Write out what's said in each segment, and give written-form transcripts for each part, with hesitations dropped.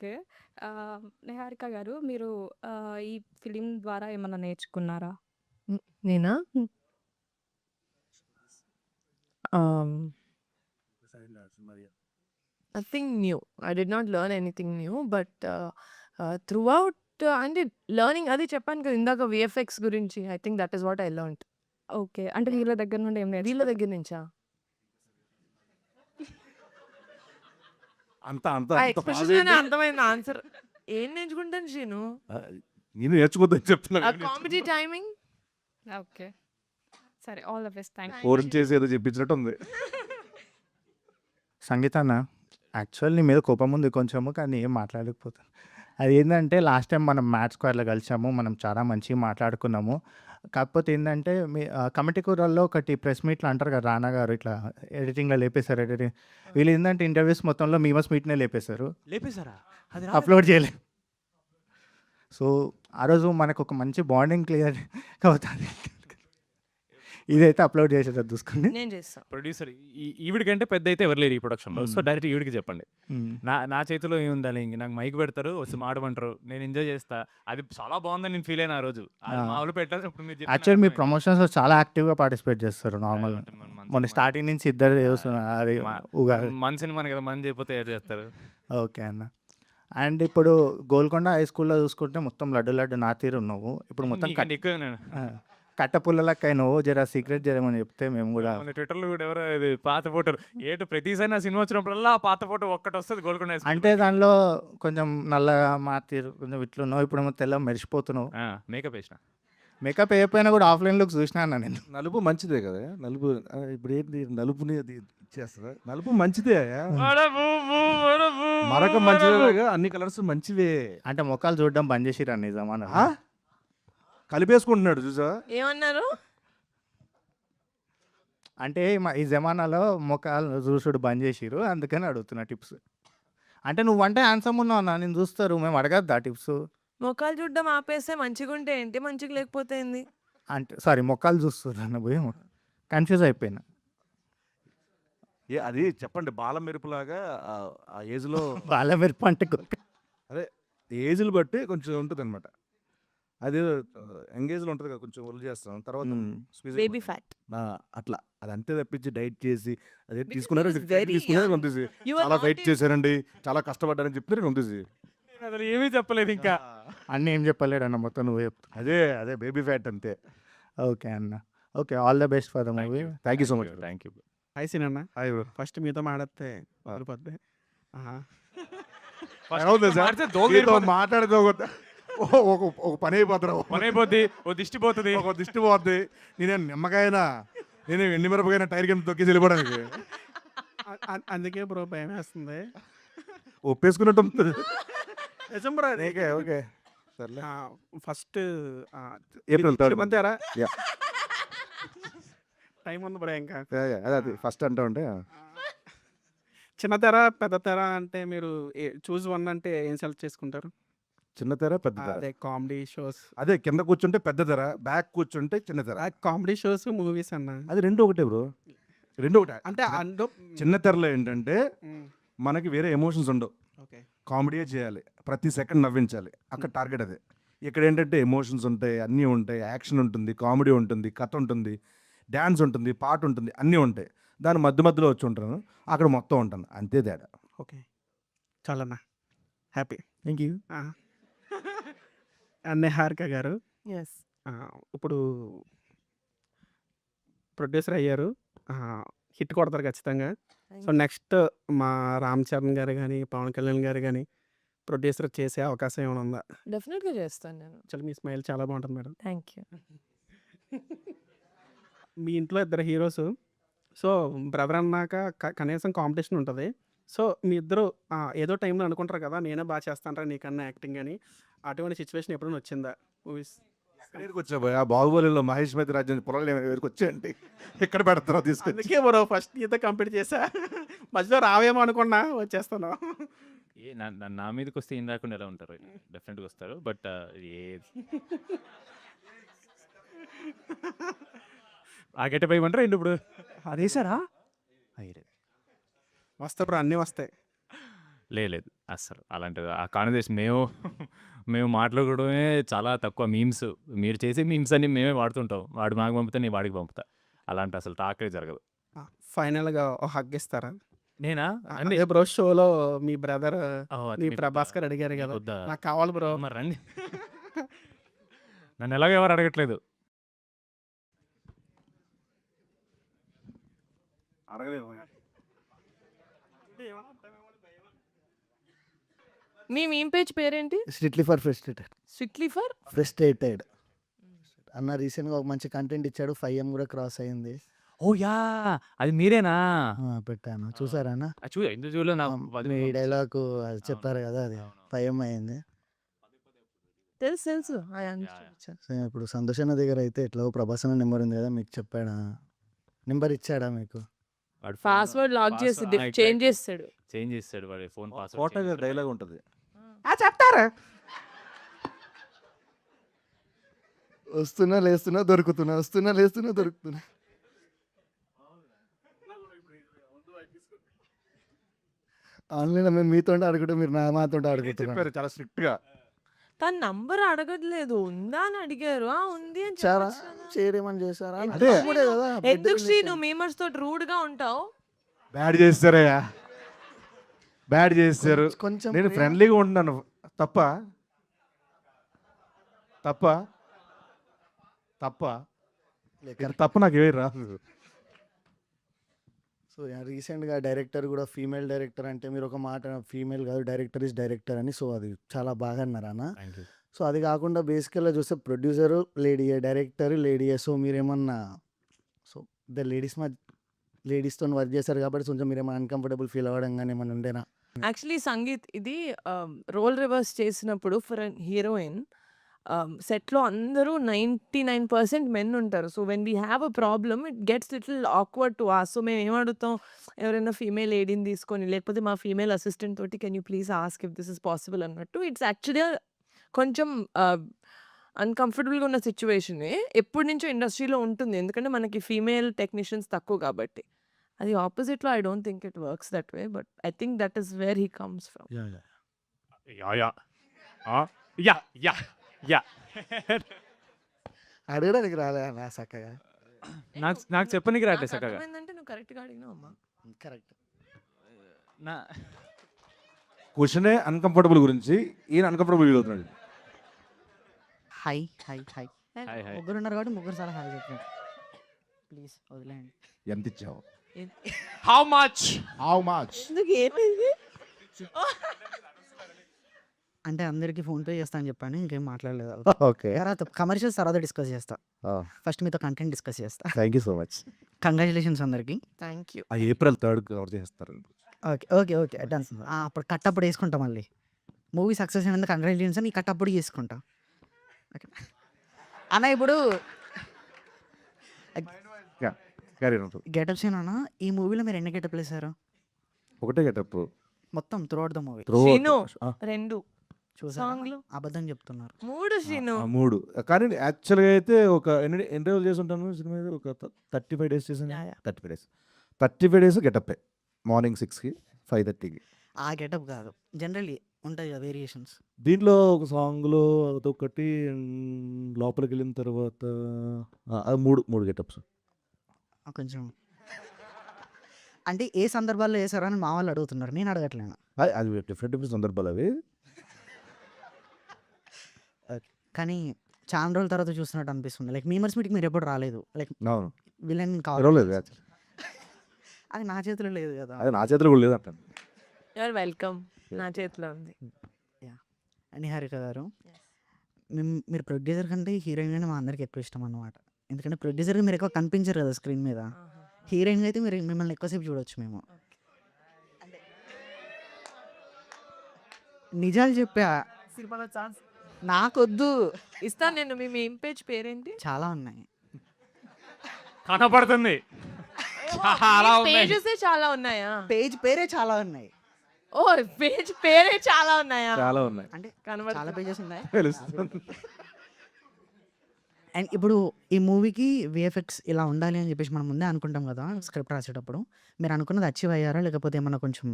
Okay. Niharika గారు మీరు ఈ ఫిలిం ద్వారా ఏమన్నా నేర్చుకున్నారా? నేనా? హ్మ్. Um, nothing new. I did not learn anything new, but throughout అంటే లెర్నింగ్ అది చెప్పాను కదా ఇందాక విఎఫ్ఎక్స్ గురించి. I think that is what I learned. Okay. అంటే వీళ్ళ దగ్గర నుండి ఏం వీళ్ళ నేర్చుకున్నారు? దగ్గర నుంచా? అంత అంత ఆ అంత ఎక్స్‌ప్రెషన్‌లోనే అర్థమైంది ఆన్సర్. ఏం నేర్చుకుంటాను శ్రీను? నేను నేర్చుకోద్దని చెప్తున్నా ఆ కామెడీ టైమింగ్. ఓకే. సరే. All the best. Thank you. Phone చేసి ఏదో చెప్పించినట్టు ఉంది. సంగీత అన్న, యాక్చువల్ నీ మీద కోపం ఉంది కొంచెము, కానీ ఏం మాట్లాడలేకపోతాను. అది ఏంటంటే లాస్ట్ టైం మనం మ్యాథ్స్ స్క్వేర్లో కలిసాము, మనం చాలా మంచిగా మాట్లాడుకున్నాము. కాకపోతే ఏంటంటే మీ కమిటీ కూరల్లో ఒకటి ప్రెస్ మీట్లు అంటారు కదా, రానా గారు ఇట్లా ఎడిటింగ్లో లేపేశారు. ఎడిటింగ్ వీళ్ళు ఏంటంటే ఇంటర్వ్యూస్ మొత్తంలో మీమస్ మీట్నే లేపేశారు, లేపేశారా? అది అప్లోడ్ చేయలేదు. సో ఆ రోజు మనకు ఒక మంచి బాండింగ్ క్లియర్ అవుతుంది. ఇదైతే అప్లోడ్ చేసేది చూసుకోండి. నేను చేస్తా. ప్రొడ్యూసర్ ఈవిడికంటే పెద్ద అయితే ఎవరు లేరు ఈ ప్రొడక్షన్లో. సో డైరెక్ట్ ఈవిడికి చెప్పండి. నా చేతిలో ఏముండాలి, ఇంక నాకు మైక్ పెడతారు, వచ్చి మాడమంటారు, నేను ఎంజాయ్ చేస్తా. అది చాలా బాగుందని నేను ఫీల్ అయినా ఆ రోజు. అది మామూలు పెట్టాలి. ఇప్పుడు మీరు చెప్పిన యాక్చువల్ మీ అర్థమైంది. ప్రమోషన్స్లో చాలా యాక్టివ్గా పార్టిసిపేట్ చేస్తారు నార్మల్. మొన్న స్టార్టింగ్ నుంచి ఇద్దరు చేస్తున్నారు. అది ఉగాది మన సినిమాని కదా మనం చేయకపోతే ఏం చేస్తారు. ఓకే అన్న. అండ్ ఇప్పుడు గోల్కొండ హై స్కూల్లో చూసుకుంటే మొత్తం లడ్డు లడ్డు నా తీరు ఉన్నావు. ఇప్పుడు మొత్తం నీకంటే ఎక్కువ నేను కట్టపుల్లలకి నువ్వు జర సీక్రెట్ చేయమని చెప్తే మేము కూడా ట్విట్టర్లో కూడా ఎవరో ఇది పాత ఫోటోలు ఏటు ప్రతిసారి నా సినిమా వచ్చినప్పుడల్లా ఆ పాత ఫోటో ఒక్కటి వస్తుంది గోల్కొండ హై స్కూల్. అంటే దానిలో కొంచెం నల్లగా మా తీరు కొంచెం ఇట్లున్నావు, ఇప్పుడు తెల్ల మెరిసిపోతున్నావు. మేకప్ వేసిన మేకప్ అయిపోయినా కూడా ఆఫ్లైన్ లుక్ చూసినా అన్న నేను. నలుపు మంచిదే కదా, నలుపు ఇప్పుడు ఏంటి నలుపుని అది ఇచ్చేస్తుందా? నలుపు మంచిదే, మరొక మంచిదే, అన్ని కలర్స్ మంచివే. అంటే మొక్కలు చూడడం బంద్ చేసిరా నిజమా? ఆ? కలిపేసుకుంటున్నాడు చూసా. ఏమన్నారు? అంటే ఈ జమానాలో మొక్కలు చూసుడు బంద్ చేసిరు, అందుకని అడుగుతున్నా టిప్స్. అంటే నువ్వు అంటే హ్యాండ్సమ్ ఉన్నావు అన్న, నేను చూస్తారు, మేము అడగద్దా టిప్స్? మొక్కలు చూడడం ఆపేస్తే మంచిగా ఉంటే ఏంటి, మంచిగా లేకపోతే ఏంది? అంటే సారీ మొక్కలు చూస్తారు అన్న, పోయి కన్ఫ్యూజ్ అయిపోయినా. అది చెప్పండి, బాలం మెరుపులాగా ఆ ఏజ్లో వాళ్ళ మెరుపు అంటే అదే ఏజ్లు బట్టి కొంచెం ఉంటుంది అనమాట. అది ఎంగేజ్లో ఉంటుంది కదా, కొంచెం ఒళ్ళు చేస్తాం తర్వాత squeeze బేబీ అయిపోతుంది. ఫ్యాట్. అట్లా అది అంతే తప్పించి డైట్ చేసి అదే Because తీసుకున్నారు he was very young. పంపిసి You are చాలా not ఫైట్ in- చేశారండి, చాలా కష్టపడ్డారని చెప్తే పంపిసి నేను అసలు ఏమీ చెప్పలేదు ఇంకా. అన్నీ ఏం చెప్పలేడు అన్న, మొత్తం నువ్వే చెప్తావు. అదే బేబీ ఫ్యాట్ అంతే. ఓకే అన్న. Okay, all the best for the movie. Thank you so much. Thank you. Hi సినన్న, హాయ్ బ్రో. ఫస్ట్ మీతో మాట్లాడితే సరిపోద్ది. మాట్లాడితే ఒక పని అయిపోతారు, పని అయిపోద్ది, ఓ దిష్టి పోతుంది. ఒక దిష్టి పోద్ది. నేను నిమ్మకాయనా, నేను ఎండి మిరపకాయన టైర్ కింద తొక్కేసి వెళ్ళిపోవడానికి అందుకే బ్రో భయం వేస్తుంది. ఒప్పేసుకున్నట్టు ఉంటుంది. నిజం బ్రో అది. ఓకే ఓకే సర్లే. First April 3rd మంతేరా Yeah. Time ఉంది బ్రో ఇంకా. అది ఫస్ట్ అంటా ఉంటే చిన్న తెర పెద్ద తెర అంటే మీరు చూస్ వన్ అంటే ఏం సెలెక్ట్ చేసుకుంటారు? చిన్న తెర పెద్ద తెర. అదే కామెడీ షోస్. అదే కింద కూర్చుంటే పెద్ద తెర, బ్యాక్ కూర్చుంటే చిన్న తెర. కామెడీ షోస్ మూవీస్ అన్న. అది రెండు ఒకటే బ్రో, రెండు ఒకటే. అంటే అందు చిన్న తెరలో ఏంటంటే మనకి వేరే ఎమోషన్స్ ఉండవు, ఓకే కామెడీయే చేయాలి, ప్రతి సెకండ్ నవ్వించాలి, అక్కడ టార్గెట్ అదే. ఇక్కడ ఏంటంటే ఎమోషన్స్ ఉంటాయి, అన్నీ ఉంటాయి, యాక్షన్ ఉంటుంది, కామెడీ ఉంటుంది, కథ ఉంటుంది, డ్యాన్స్ ఉంటుంది, పాట ఉంటుంది, అన్నీ ఉంటాయి. దాని మధ్యలో వచ్చి ఉంటాను, అక్కడ మొత్తం ఉంటాను, అంతే తేడా. ఓకే చాలన్నా, హ్యాపీ. Thank you. నిహారిక గారు, ఎస్. ఇప్పుడు ప్రొడ్యూసర్ అయ్యారు, హిట్ కొడతారు ఖచ్చితంగా. సో నెక్స్ట్ మా రామ్ చరణ్ గారు కానీ పవన్ కళ్యాణ్ గారు కానీ ప్రొడ్యూసర్ చేసే అవకాశం ఏమైనా ఉందా? డెఫినెట్గా చేస్తాను నేను. చాలా మీ స్మైల్ చాలా బాగుంటుంది మేడం. Thank you. మీ ఇంట్లో ఇద్దరు హీరోస్, సో బ్రదర్ అన్నాక కనీసం కాంపిటీషన్ ఉంటుంది. సో మీ ఇద్దరు ఏదో టైంలో అనుకుంటారు కదా, నేనే బాగా చేస్తానరా నీకన్నా యాక్టింగ్ అని. అటువంటి సిచ్యువేషన్ ఎప్పుడైనా వచ్చిందా మూవీస్? ఎక్కడికి వచ్చా భయ, బాహుబలిలో మహేష్ మధ్య రాజ్యం పొలాలు ఎవరికి వచ్చాయండి, ఎక్కడ పెడతారో తీసుకొచ్చి. అందుకే బ్రో ఫస్ట్ నీతో కంప్లీట్ చేసా, మధ్యలో రావేమో అనుకున్నా వచ్చేస్తాను. నా మీదకి వస్తే ఏం రాకుండా ఎలా ఉంటారు? డెఫినెట్గా వస్తారు. బట్ ఆ గెటప్ వేయమంటారా ఏంటి ఇప్పుడు? అదేసారా? వస్తా బ్రో, అన్నీ వస్తాయి. లేదు అస్సలు అలాంటిది ఆ కాన్వర్జేషన్ మేము మాట్లాడుకోవడమే చాలా తక్కువ. మీమ్స్ మీరు చేసే మీమ్స్ అన్ని మేమే వాడుతుంటాం. వాడు నాకు పంపితే నేను వాడికి పంపుతా. అలాంటి అసలు టాకే జరగదు. ఫైనల్‌గా ఓ హగ్ ఇస్తారా? నేనా అండి అదే బ్రో షోలో మీ బ్రదర్ అది మీ మీకు ప్రభాస్ గారు అడిగారు కదా! వద్దా నాకు కావాలి బ్రో. మరి రండి. నన్ను ఎలాగో ఎవరు అడగట్లేదు. మీ మీమ్ పేజ్ పేరేంటి? Strictly for frustrated. Strictly for frustrated అన్న రీసెంట్గా ఒక మంచి కంటెంట్ ఇచ్చాడు. 5M కూడా క్రాస్ అయింది. ఓ యా అది మీరేనా? పెట్టాను చూసారా అన్న? ఎందుకు చూడలేదు నాకు మీ డైలాగ్ అది చెప్పారు కదా, అది 5M అయింది. తెలుసు తెలుసు. సో ఇప్పుడు సంతోష్ అన్న దగ్గర అయితే ఎట్లా ప్రభాస్ అన్న నెంబర్ ఉంది కదా, మీకు చెప్పాడా? నెంబర్ ఇచ్చాడా మీకు? వాడు పాస్వర్డ్ లాక్ చేసి చేంజ్ చేస్తాడు. చేంజ్ చేస్తాడు వాడి ఫోన్ కోట పాస్వర్డ్. డైలాగ్ ఉంటుంది. చెప్తారా? వస్తున్నా లేస్తున్నా దొరుకుతున్నా, వస్తున్నా లేస్తున్నా దొరుకుతున్నా. ఆన్లైన్లో మేము మీతో ఆడుకుంటే మీరు మాతో ఆడుకుంటున్నారు. చెప్పారు చాలా స్ట్రిక్ట్ గా. తన నంబర్ అడగట్లేదు, ఉందా అని అడిగారు. ఉంది అని చారా చెప్పొచ్చు కదా. షేర్ ఏమని చేశారా? అదే. తమ్ముడే కదా, ఎందుకు బిడ్డ శ్రీ నువ్వు మీమర్స్ తోటి రూడ్ గా ఉంటావు? బ్యాడ్ చేస్తారయ్యా, బ్యాడ్ చేస్తారు. కొంచెం నేను ప్రేమ. ఫ్రెండ్లీగా ఉంటున్నాను. తప్ప తప్ప తప్ప లేక- తప్ప నాకు ఏమీ రాదు. సో రీసెంట్గా డైరెక్టర్ కూడా ఫీమేల్ డైరెక్టర్ అంటే మీరు ఒక మాట ఫీమేల్ కాదు డైరెక్టర్ ఇస్ డైరెక్టర్ అని, సో అది చాలా బాగా అన్నారు అన్న. Thank you. సో అది కాకుండా బేసికల్గా చూస్తే ప్రొడ్యూసరు లేడీయే, డైరెక్టర్ లేడీయే. సో మీరేమన్నా సో ద లేడీస్తో వర్క్ చేశారు కాబట్టి కొంచెం మీరేమన్నా అన్కంఫర్టబుల్ ఫీల్ అవ్వడం కానీ ఏమన్నా ఉండేనా? యాక్చువల్లీ సంగీత్ ఇది రోల్ రివర్స్ చేసినప్పుడు ఫర్ హీరోయిన్ సెట్లో అందరూ 99% మెన్ ఉంటారు. So when we have a problem it gets little awkward to us. So మేము ఏమడుగుతాం, ఎవరైనా ఫీమేల్ లేడీని తీసుకొని లేకపోతే మా ఫీమేల్ అసిస్టెంట్ తోటి can you please ask if this is possible అన్నట్టు. ఇట్స్ యాక్చువల్లీ కొంచెం అన్కంఫర్టబుల్గా ఉన్న సిచ్యువేషనే ఎప్పటి నుంచో ఇండస్ట్రీలో ఉంటుంది, ఎందుకంటే మనకి ఫీమేల్ టెక్నీషియన్స్ తక్కువ కాబట్టి. అది ఆపోజిట్లో I don't think it works that way, but I think that is where he comes from. Yeah yeah yeah yeah yeah అడగడానికి రాలే నా చక్కగా. నాకు చెప్పనీకి రావట్లేదు చక్కగా. అర్థమైందంటే నువ్వు కరెక్ట్గా అడిగినావు అమ్మా. కరెక్ట్. నా క్వశ్చనే అన్కంఫర్టబుల్ గురించి, ఈయన అన్కంఫర్టబుల్ ఫీల్ అవుతున్నాడు. Hi hi hi hi hi. ముగ్గురు ఉన్నారు కాబట్టి ముగ్గురు సార్ హాయ్ చెప్పండి ప్లీజ్ వదిలేయండి. ఎంత ఇచ్చావు? How much? How much? ఎందుకు ఏమైంది? అంటే అందరికీ ఫోన్పే చేస్తా అని చెప్పాను, ఇంకేం మాట్లాడలేదు. ఓకే. తర్వాత కమర్షియల్స్ తర్వాత డిస్కస్ చేస్తా. ఫస్ట్ మీతో కంటెంట్ డిస్కస్ చేస్తా. Thank you so much. Congratulations అందరికి. Thank you. ఆ April 3rd కవర్ చేస్తారు. Okay okay okay done. అప్పుడు కట్ అప్పుడు వేసుకుంటా, మళ్ళీ మూవీ సక్సెస్ అయినందుకు కంగ్రాచులేషన్స్ అని కట్ అప్పుడు చేసుకుంటా. ఓకే అన్న, ఇప్పుడు గెటప్స్ ఏనా? ఈ మూవీలో మీరు ఎన్ని గెటప్లు వేసారు? ఒకటే గెటప్ మొత్తం through out the movie Srinu 2 చూసారా? సాంగ్లు, అబద్ధం చెప్తున్నారు. 3 శ్రీను. 3. కానీ యాక్చువల్గా అయితే ఒక ఎన్ని రోజులు చేసి ఉంటాను సినిమా మీద? ఒక 35 days చేశాను. Yeah, yeah. 35 days గెటప్పే. మార్నింగ్ 6కి 5:30కి. ఆ గెటప్ కాదు, జనరల్లీ ఉంటాయి కదా వేరియేషన్స్. దీంట్లో ఒక సాంగ్లో అదొకటి, లోపలికి వెళ్ళిన తర్వాత అది 3 గెటప్స్. కొంచెం అంటే ఏ సందర్భాల్లో వేసారో అని మా వాళ్ళు అడుగుతున్నారు, నేను అడగట్లేను. అది డిఫరెంట్ సందర్భాలు అవి. కానీ చాలా రోజుల తర్వాత చూస్తున్నట్టు అనిపిస్తుంది. లైక్ మీమర్స్ మీటింగ్ మీరు ఎప్పుడు రాలేదు, లైక్ అవును, విలన్ తెరవలేదు. అది నా చేతిలో లేదు కదా. అది నా చేతిలో కూడా లేదు అంటాను. You're welcome. నా చేతిలో ఉంది. నిహారిక గారు, మీరు ప్రొడ్యూసర్ కంటే హీరోయిన్ అంటే మా అందరికి ఎక్కువ ఇష్టం అన్నమాట. ఎందుకంటే ప్రొడ్యూసర్గా మీరు ఎక్కువ కనిపించరు కదా స్క్రీన్ మీద. హీరోయిన్ అయితే మీరు మిమ్మల్ని ఎక్కువసేపు చూడొచ్చు మేము. నిజాలు చెప్పా, సినిమాలో ఛాన్స్ నాకొద్దు. ఇస్తాను నేను. మీ మెయిన్ పేజ్ పేరేంటి? చాలా ఉన్నాయి. కనపడుతుంది చాలా ఉన్నాయి. పేజెస్ చాలా ఉన్నాయా? పేజ్ పేరే చాలా ఉన్నాయి. ఓ పేజ్ పేరే చాలా ఉన్నాయా? చాలా ఉన్నాయి. అంటే చాలా కనబడుతుంది. పేజెస్ ఉన్నాయి. తెలుస్తుంది. అండ్ ఇప్పుడు ఈ మూవీకి విఎఫ్ఎక్స్ ఇలా ఉండాలి అని చెప్పేసి మనం ముందే అనుకుంటాం కదా స్క్రిప్ట్ రాసేటప్పుడు. మీరు అనుకున్నది అచీవ్ అయ్యారా, లేకపోతే ఏమన్నా కొంచెం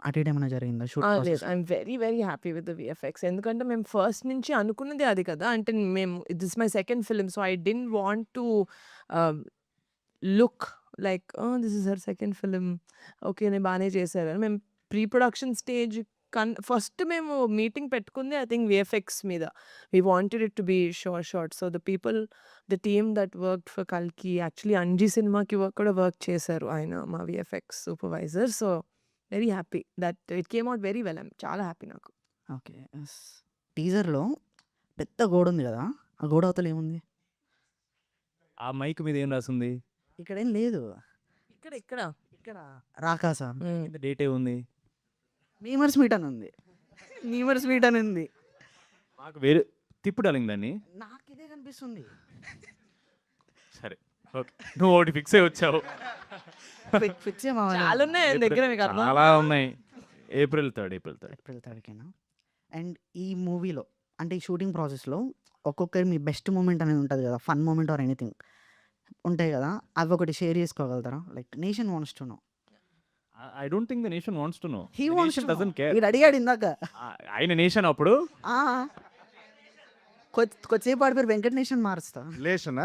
అటు ఇటు ఏమైనా జరిగిందా షూట్ లేదు, process? I'm very very happy with the VFX. ఎందుకంటే మేము ఫస్ట్ నుంచి అనుకున్నది అది కదా. అంటే మేము this my second film, so I didn't want to look like this is her second film, okay నేను బాగానే చేశారు అని. మేము ప్రీ ప్రొడక్షన్ స్టేజ్ ఫస్ట్ మేము మీటింగ్ పెట్టుకుంది ఐ థింక్ విఎఫ్ఎక్స్ మీద. We wanted it to be short. So the people, the team that work for కల్కి, actually Anji సినిమాకి కూడా వర్క్ చేశారు ఆయన, మా VFX supervisor. So very happy that it came out very well. I'm చాలా happy నాకు. Okay. టీజర్లో పెద్ద గోడ ఉంది కదా, ఆ గోడ అవతల ఏముంది? ఆ మైక్ మీద ఏం రాసింది? ఇక్కడ ఏం లేదు. ఇక్కడ ఇక్కడ రాకాసా డేట్ ఏ ఉంది? మీమర్స్ మీట్ అని ఉంది. మీమర్స్ మీట్ అని ఉంది. మాకు వేరే తిప్పుడు అలింది దాన్ని. నాకు ఇదే కనిపిస్తుంది. సరే ఓకే, నువ్వు ఒకటి ఫిక్స్ అయ్యి వచ్చావు. ఫిక్స్ చాలా ఉన్నాయి ఆయన దగ్గర, మీకు అర్థం. చాలా ఉన్నాయి. April 3rd. ఏప్రిల్ 3rdకేనా? అండ్ ఈ మూవీలో అంటే ఈ షూటింగ్ ప్రాసెస్లో ఒక్కొక్కరి మీ బెస్ట్ మూమెంట్ అనేది ఉంటుంది కదా, ఫన్ మూమెంట్ ఆర్ ఎనీథింగ్ ఉంటాయి కదా, అవి ఒకటి షేర్ చేసుకోగలుగుతారా? Like nation wants to know. I don't think the nation wants to know. He wants to know. Doesn't care. వీడు అడిగాడు ఇందాక. ఆయన నేషన్ అప్పుడు కొద్దిసేపు ఆడి పేరు వెంకట నేషన్ మారుస్తా. నేషనా